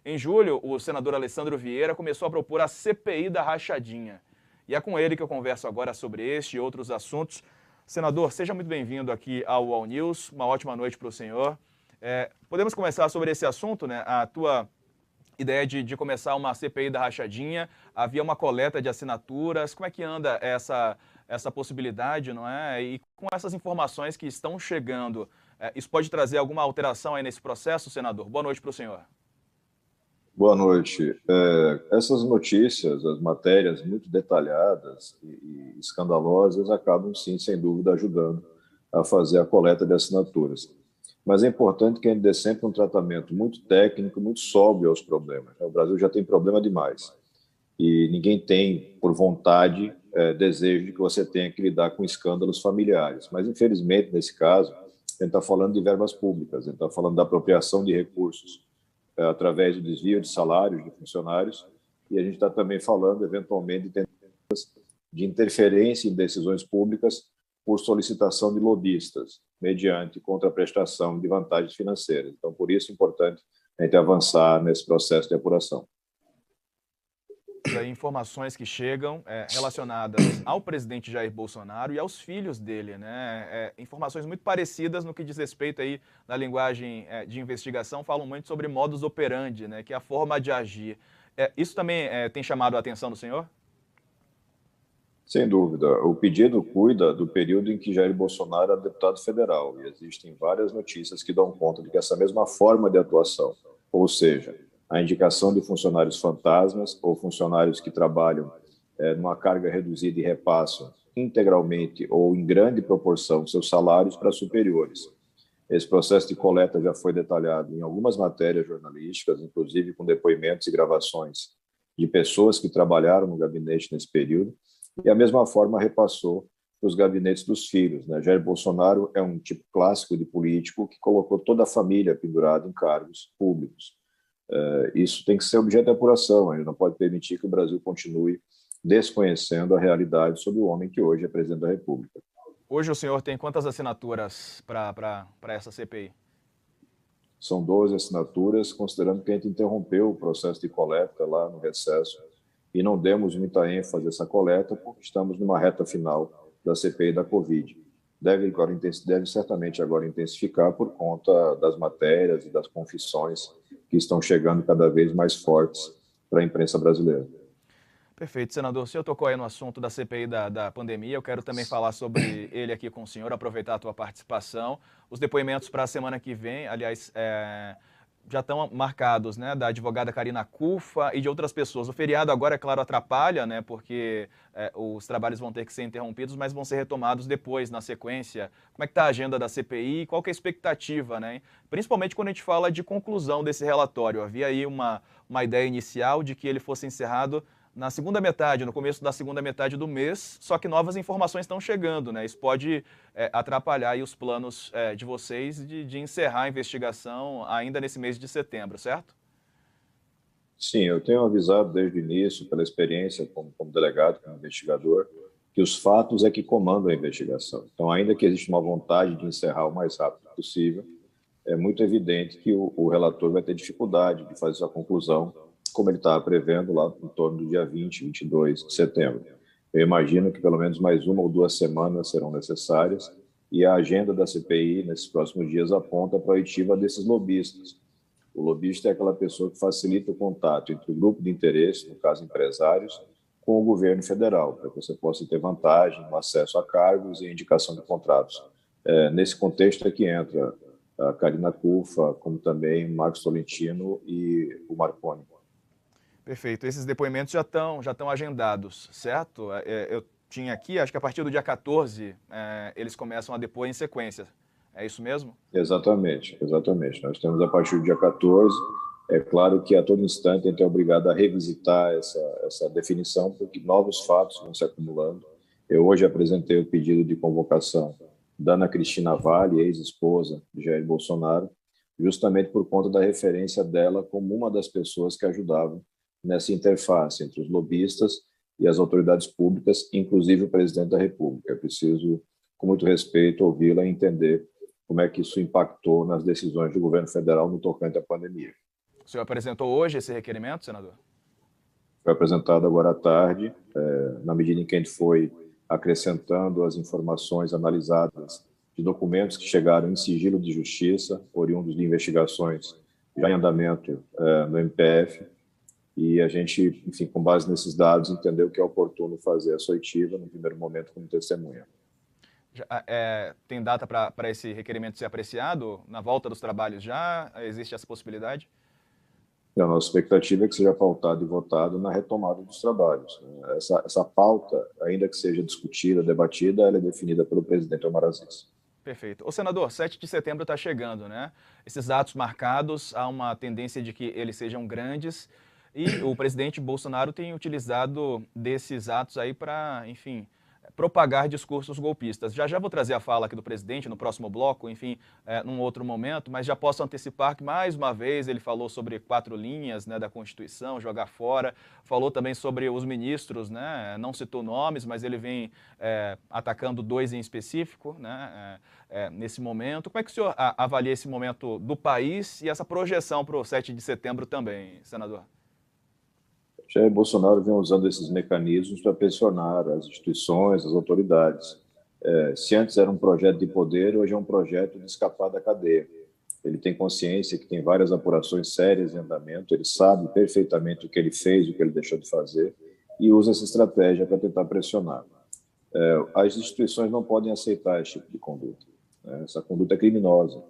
Em julho, o senador Alessandro Vieira começou a propor a CPI da rachadinha. E é com ele que eu converso agora sobre este e outros assuntos. Senador, seja muito bem-vindo aqui ao UOL News. Uma ótima noite para o senhor. Podemos começar sobre esse assunto, né? A tua ideia de começar uma CPI da rachadinha, havia uma coleta de assinaturas. Como é que anda essa possibilidade, não é? E com essas informações que estão chegando, isso pode trazer alguma alteração aí nesse processo, senador? Boa noite para o senhor. Boa noite. Essas notícias, as matérias muito detalhadas e escandalosas acabam, sim, sem dúvida, ajudando a fazer a coleta de assinaturas. Mas é importante que a gente dê sempre um tratamento muito técnico, muito sóbrio aos problemas. O Brasil já tem problema demais. E ninguém tem, por vontade, desejo de que você tenha que lidar com escândalos familiares. Mas, infelizmente, nesse caso, a gente está falando de verbas públicas, a gente está falando da apropriação de recursos através do desvio de salários de funcionários, e a gente está também falando, eventualmente, de interferência em decisões públicas por solicitação de lobistas, mediante contraprestação de vantagens financeiras. Então, por isso é importante a gente avançar nesse processo de apuração. Informações que chegam relacionadas ao presidente Jair Bolsonaro e aos filhos dele, né? Informações muito parecidas no que diz respeito aí na linguagem de investigação, falam muito sobre modus operandi, né? Que é a forma de agir. Isso também tem chamado a atenção do senhor? Sem dúvida. O pedido cuida do período em que Jair Bolsonaro era deputado federal, e existem várias notícias que dão conta de que essa mesma forma de atuação, ou seja, a indicação de funcionários fantasmas ou funcionários que trabalham numa carga reduzida e repassam integralmente ou em grande proporção seus salários para superiores. Esse processo de coleta já foi detalhado em algumas matérias jornalísticas, inclusive com depoimentos e gravações de pessoas que trabalharam no gabinete nesse período, e a mesma forma repassou para os gabinetes dos filhos, né? Jair Bolsonaro é um tipo clássico de político que colocou toda a família pendurada em cargos públicos. Isso tem que ser objeto de apuração, a gente não pode permitir que o Brasil continue desconhecendo a realidade sobre o homem que hoje é presidente da República. Hoje o senhor tem quantas assinaturas para essa CPI? São 12 assinaturas, considerando que a gente interrompeu o processo de coleta lá no recesso e não demos muita ênfase a essa coleta porque estamos numa reta final da CPI da Covid. Deve certamente agora intensificar por conta das matérias e das confissões que estão chegando cada vez mais fortes para a imprensa brasileira. Perfeito, senador. O senhor tocou aí no assunto da CPI da pandemia. Eu quero também falar sobre ele aqui com o senhor, aproveitar a tua participação. Os depoimentos para a semana que vem, aliás, já estão marcados, né, da advogada Karina Cufa e de outras pessoas. O feriado agora, é claro, atrapalha, né, porque os trabalhos vão ter que ser interrompidos, mas vão ser retomados depois, na sequência. Como é que está a agenda da CPI e qual que é a expectativa, né? Principalmente quando a gente fala de conclusão desse relatório. Havia aí uma ideia inicial de que ele fosse encerrado na segunda metade, no começo da segunda metade do mês, só que novas informações estão chegando, né? Isso pode atrapalhar aí os planos de vocês de encerrar a investigação ainda nesse mês de setembro, certo? Sim, eu tenho avisado desde o início, pela experiência como delegado, como investigador, que os fatos é que comandam a investigação. Então, ainda que exista uma vontade de encerrar o mais rápido possível, é muito evidente que o relator vai ter dificuldade de fazer sua conclusão, como ele estava prevendo lá em torno do dia 20, 22 de setembro. Eu imagino que pelo menos mais 1 ou 2 semanas serão necessárias e a agenda da CPI nesses próximos dias aponta para a oitiva desses lobistas. O lobista é aquela pessoa que facilita o contato entre o grupo de interesse, no caso empresários, com o governo federal, para que você possa ter vantagem no acesso a cargos e indicação de contratos. Nesse contexto é que entra a Karina Cufa, como também Marcos Tolentino e o Marconi. Perfeito. Esses depoimentos já estão agendados, certo? Eu tinha aqui, acho que a partir do dia 14, eles começam a depor em sequência. É isso mesmo? Exatamente. Nós temos a partir do dia 14. É claro que a todo instante a gente é obrigado a revisitar essa definição, porque novos fatos vão se acumulando. Eu hoje apresentei o pedido de convocação da Ana Cristina Vale, ex-esposa de Jair Bolsonaro, justamente por conta da referência dela como uma das pessoas que ajudavam nessa interface entre os lobistas e as autoridades públicas, inclusive o presidente da República. É preciso, com muito respeito, ouvi-la e entender como é que isso impactou nas decisões do governo federal no tocante à pandemia. O senhor apresentou hoje esse requerimento, senador? Foi apresentado agora à tarde, na medida em que a gente foi acrescentando as informações analisadas de documentos que chegaram em sigilo de justiça, oriundos de investigações já em andamento no MPF, e a gente, enfim, com base nesses dados, entendeu que é oportuno fazer a oitiva, no primeiro momento, como testemunha. Tem data para esse requerimento ser apreciado? Na volta dos trabalhos já existe essa possibilidade? E a nossa expectativa é que seja pautado e votado na retomada dos trabalhos. Essa pauta, ainda que seja discutida, debatida, ela é definida pelo presidente Omar Aziz. Perfeito. Ô, senador, 7 de setembro está chegando, né? Esses atos marcados, há uma tendência de que eles sejam grandes e o presidente Bolsonaro tem utilizado desses atos aí para, enfim, propagar discursos golpistas. Já já vou trazer a fala aqui do presidente no próximo bloco, enfim, num outro momento, mas já posso antecipar que, mais uma vez, ele falou sobre 4 linhas, né, da Constituição, jogar fora, falou também sobre os ministros, né, não citou nomes, mas ele vem atacando 2 em específico, né, nesse momento. Como é que o senhor avalia esse momento do país e essa projeção para o 7 de setembro também, senador? Jair Bolsonaro vem usando esses mecanismos para pressionar as instituições, as autoridades. Se antes era um projeto de poder, hoje é um projeto de escapar da cadeia. Ele tem consciência que tem várias apurações sérias em andamento, ele sabe perfeitamente o que ele fez, o que ele deixou de fazer, e usa essa estratégia para tentar pressionar. As instituições não podem aceitar esse tipo de conduta. Essa conduta é criminosa.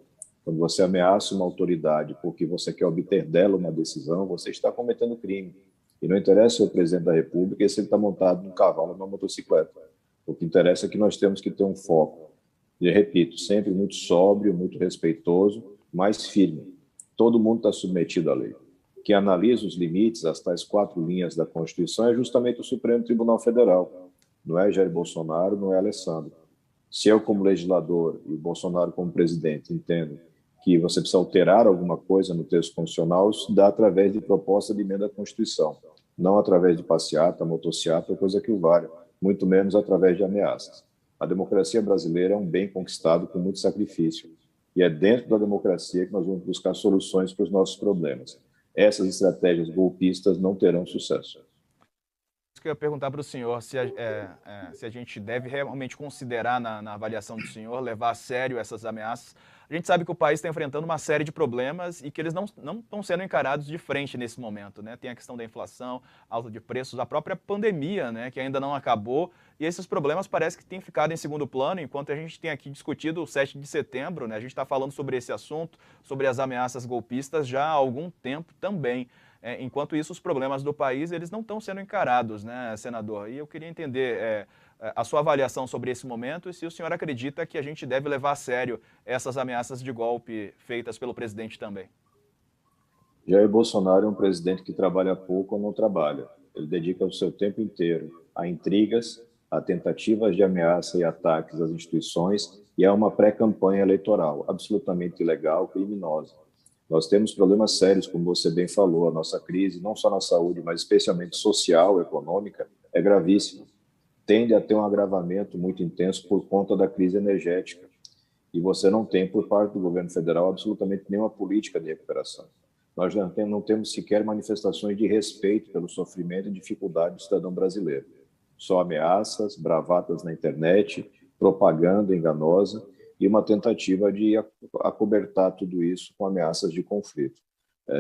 Quando você ameaça uma autoridade porque você quer obter dela uma decisão, você está cometendo crime. E não interessa o presidente da República se ele está montado num cavalo ou numa motocicleta. O que interessa é que nós temos que ter um foco. E, repito, sempre muito sóbrio, muito respeitoso, mas firme. Todo mundo está submetido à lei. Quem analisa os limites, as tais 4 linhas da Constituição, é justamente o Supremo Tribunal Federal. Não é Jair Bolsonaro, não é Alessandro. Se eu, como legislador, e o Bolsonaro, como presidente, entendo que você precisa alterar alguma coisa no texto constitucional, isso dá através de proposta de emenda à Constituição, não através de passeata, motociata ou coisa que o valha, muito menos através de ameaças. A democracia brasileira é um bem conquistado com muito sacrifício, e é dentro da democracia que nós vamos buscar soluções para os nossos problemas. Essas estratégias golpistas não terão sucesso. Eu ia perguntar para o senhor se a gente deve realmente considerar na avaliação do senhor, levar a sério essas ameaças. A gente sabe que o país está enfrentando uma série de problemas e que eles não estão sendo encarados de frente nesse momento, né? Tem a questão da inflação, alta de preços, a própria pandemia, né, que ainda não acabou, e esses problemas parece que têm ficado em segundo plano, enquanto a gente tem aqui discutido o 7 de setembro, né? A gente está falando sobre esse assunto, sobre as ameaças golpistas já há algum tempo também. Enquanto isso, os problemas do país eles não estão sendo encarados, né, senador? E eu queria entender a sua avaliação sobre esse momento e se o senhor acredita que a gente deve levar a sério essas ameaças de golpe feitas pelo presidente também. Jair Bolsonaro é um presidente que trabalha pouco ou não trabalha. Ele dedica o seu tempo inteiro a intrigas, a tentativas de ameaça e ataques às instituições e a uma pré-campanha eleitoral absolutamente ilegal, criminosa. Nós temos problemas sérios, como você bem falou, a nossa crise, não só na saúde, mas especialmente social, econômica, é gravíssima. Tende a ter um agravamento muito intenso por conta da crise energética. E você não tem, por parte do governo federal, absolutamente nenhuma política de recuperação. Nós não temos sequer manifestações de respeito pelo sofrimento e dificuldade do cidadão brasileiro. Só ameaças, bravatas na internet, propaganda enganosa e uma tentativa de acobertar tudo isso com ameaças de conflito.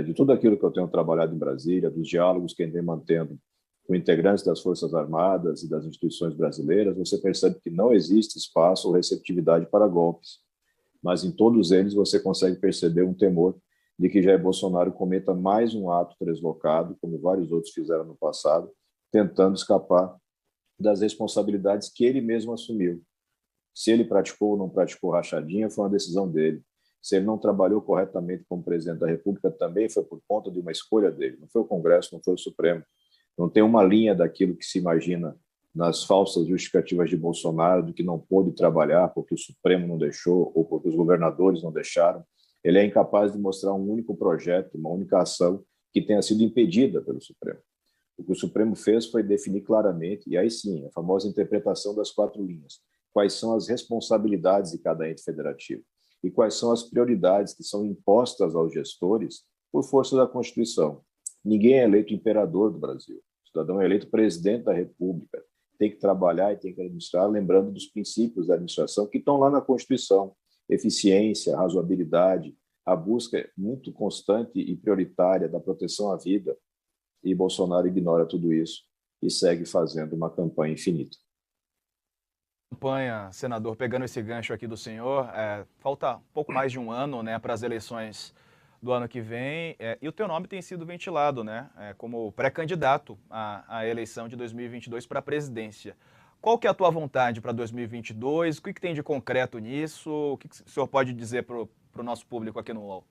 De tudo aquilo que eu tenho trabalhado em Brasília, dos diálogos que andei mantendo com integrantes das Forças Armadas e das instituições brasileiras, você percebe que não existe espaço ou receptividade para golpes. Mas em todos eles você consegue perceber um temor de que Jair Bolsonaro cometa mais um ato deslocado, como vários outros fizeram no passado, tentando escapar das responsabilidades que ele mesmo assumiu. Se ele praticou ou não praticou rachadinha, foi uma decisão dele. Se ele não trabalhou corretamente como presidente da República, também foi por conta de uma escolha dele. Não foi o Congresso, não foi o Supremo. Não tem uma linha daquilo que se imagina nas falsas justificativas de Bolsonaro, de que não pôde trabalhar porque o Supremo não deixou ou porque os governadores não deixaram. Ele é incapaz de mostrar um único projeto, uma única ação que tenha sido impedida pelo Supremo. O que o Supremo fez foi definir claramente, e aí sim, a famosa interpretação das 4 linhas, quais são as responsabilidades de cada ente federativo e quais são as prioridades que são impostas aos gestores por força da Constituição. Ninguém é eleito imperador do Brasil. O cidadão é eleito presidente da República. Tem que trabalhar e tem que administrar, lembrando dos princípios da administração que estão lá na Constituição. Eficiência, razoabilidade, a busca muito constante e prioritária da proteção à vida. E Bolsonaro ignora tudo isso e segue fazendo uma campanha infinita. Campanha, senador, pegando esse gancho aqui do senhor, falta pouco mais de um ano, né, para as eleições do ano que vem, e o teu nome tem sido ventilado, né, como pré-candidato à eleição de 2022 para a presidência. Qual que é a tua vontade para 2022? O que tem de concreto nisso? O que o senhor pode dizer para o nosso público aqui no UOL?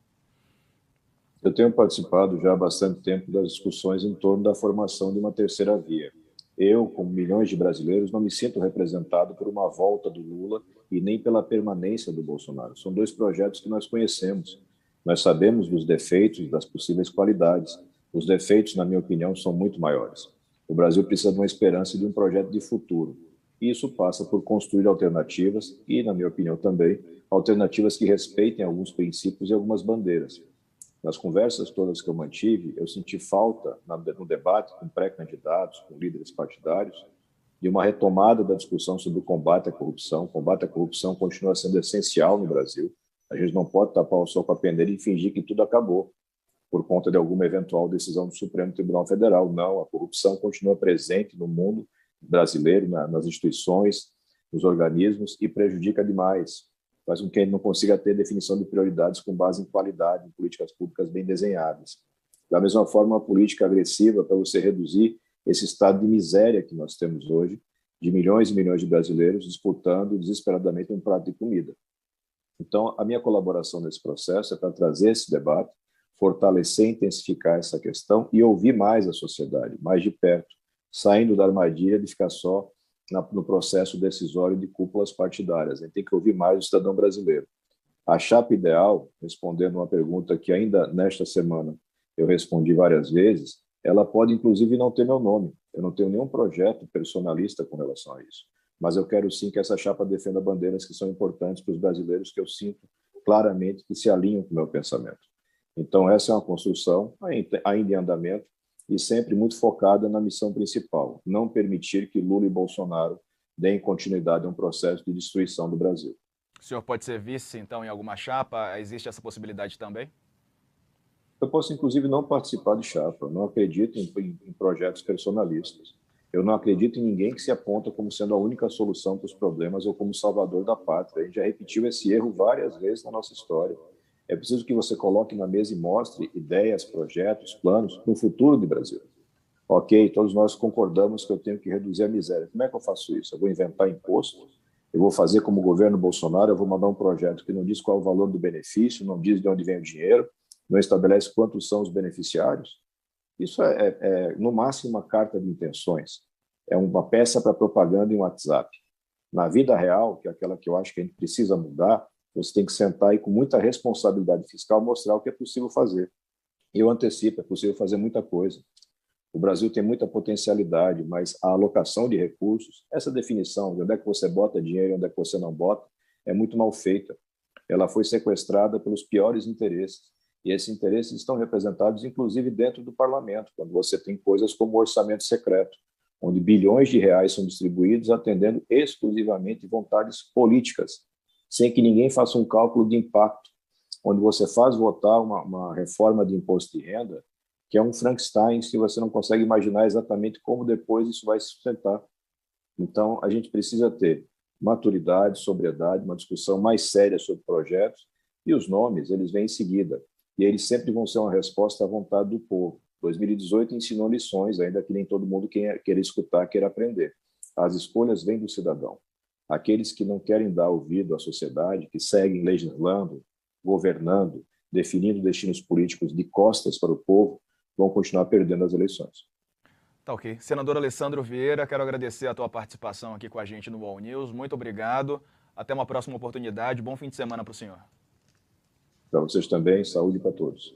Eu tenho participado já há bastante tempo das discussões em torno da formação de uma terceira via. Eu, como milhões de brasileiros, não me sinto representado por uma volta do Lula e nem pela permanência do Bolsonaro. São dois projetos que nós conhecemos. Nós sabemos dos defeitos e das possíveis qualidades. Os defeitos, na minha opinião, são muito maiores. O Brasil precisa de uma esperança e de um projeto de futuro. E isso passa por construir alternativas e, na minha opinião também, alternativas que respeitem alguns princípios e algumas bandeiras. Nas conversas todas que eu mantive, eu senti falta no debate com pré-candidatos, com líderes partidários, de uma retomada da discussão sobre o combate à corrupção. O combate à corrupção continua sendo essencial no Brasil. A gente não pode tapar o sol com a peneira e fingir que tudo acabou por conta de alguma eventual decisão do Supremo Tribunal Federal. Não, a corrupção continua presente no mundo brasileiro, nas instituições, nos organismos e prejudica demais. Faz com que a gente não consiga ter definição de prioridades com base em qualidade, em políticas públicas bem desenhadas. Da mesma forma, uma política agressiva para você reduzir esse estado de miséria que nós temos hoje, de milhões e milhões de brasileiros disputando desesperadamente um prato de comida. Então, a minha colaboração nesse processo é para trazer esse debate, fortalecer e intensificar essa questão e ouvir mais a sociedade, mais de perto, saindo da armadilha de ficar só no processo decisório de cúpulas partidárias. A gente tem que ouvir mais o cidadão brasileiro. A chapa ideal, respondendo uma pergunta que ainda nesta semana eu respondi várias vezes, ela pode inclusive não ter meu nome. Eu não tenho nenhum projeto personalista com relação a isso. Mas eu quero sim que essa chapa defenda bandeiras que são importantes para os brasileiros, que eu sinto claramente que se alinham com o meu pensamento. Então, essa é uma construção ainda em andamento, e sempre muito focada na missão principal, não permitir que Lula e Bolsonaro deem continuidade a um processo de destruição do Brasil. O senhor pode ser vice, então, em alguma chapa? Existe essa possibilidade também? Eu posso, inclusive, não participar de chapa. Eu não acredito em projetos personalistas. Eu não acredito em ninguém que se aponta como sendo a única solução para os problemas ou como salvador da pátria. A gente já repetiu esse erro várias vezes na nossa história. É preciso que você coloque na mesa e mostre ideias, projetos, planos para o futuro do Brasil. Ok, todos nós concordamos que eu tenho que reduzir a miséria. Como é que eu faço isso? Eu vou inventar imposto? Eu vou fazer como o governo Bolsonaro, eu vou mandar um projeto que não diz qual é o valor do benefício, não diz de onde vem o dinheiro, não estabelece quantos são os beneficiários? Isso no máximo, uma carta de intenções. É uma peça para propaganda em WhatsApp. Na vida real, que é aquela que eu acho que a gente precisa mudar, você tem que sentar e, com muita responsabilidade fiscal, mostrar o que é possível fazer. E eu antecipo, é possível fazer muita coisa. O Brasil tem muita potencialidade, mas a alocação de recursos, essa definição de onde é que você bota dinheiro e onde é que você não bota, é muito mal feita. Ela foi sequestrada pelos piores interesses. E esses interesses estão representados, inclusive, dentro do parlamento, quando você tem coisas como o orçamento secreto, onde bilhões de reais são distribuídos atendendo exclusivamente vontades políticas, sem que ninguém faça um cálculo de impacto, onde você faz votar uma reforma de imposto de renda, que é um Frankenstein, que você não consegue imaginar exatamente como depois isso vai se sustentar. Então, a gente precisa ter maturidade, sobriedade, uma discussão mais séria sobre projetos, e os nomes, eles vêm em seguida, e eles sempre vão ser uma resposta à vontade do povo. 2018 ensinou lições, ainda que nem todo mundo queira escutar, queira aprender. As escolhas vêm do cidadão. Aqueles que não querem dar ouvido à sociedade, que seguem legislando, governando, definindo destinos políticos de costas para o povo, vão continuar perdendo as eleições. Tá ok. Senador Alessandro Vieira, quero agradecer a tua participação aqui com a gente no UOL News. Muito obrigado. Até uma próxima oportunidade. Bom fim de semana para o senhor. Para vocês também, saúde para todos.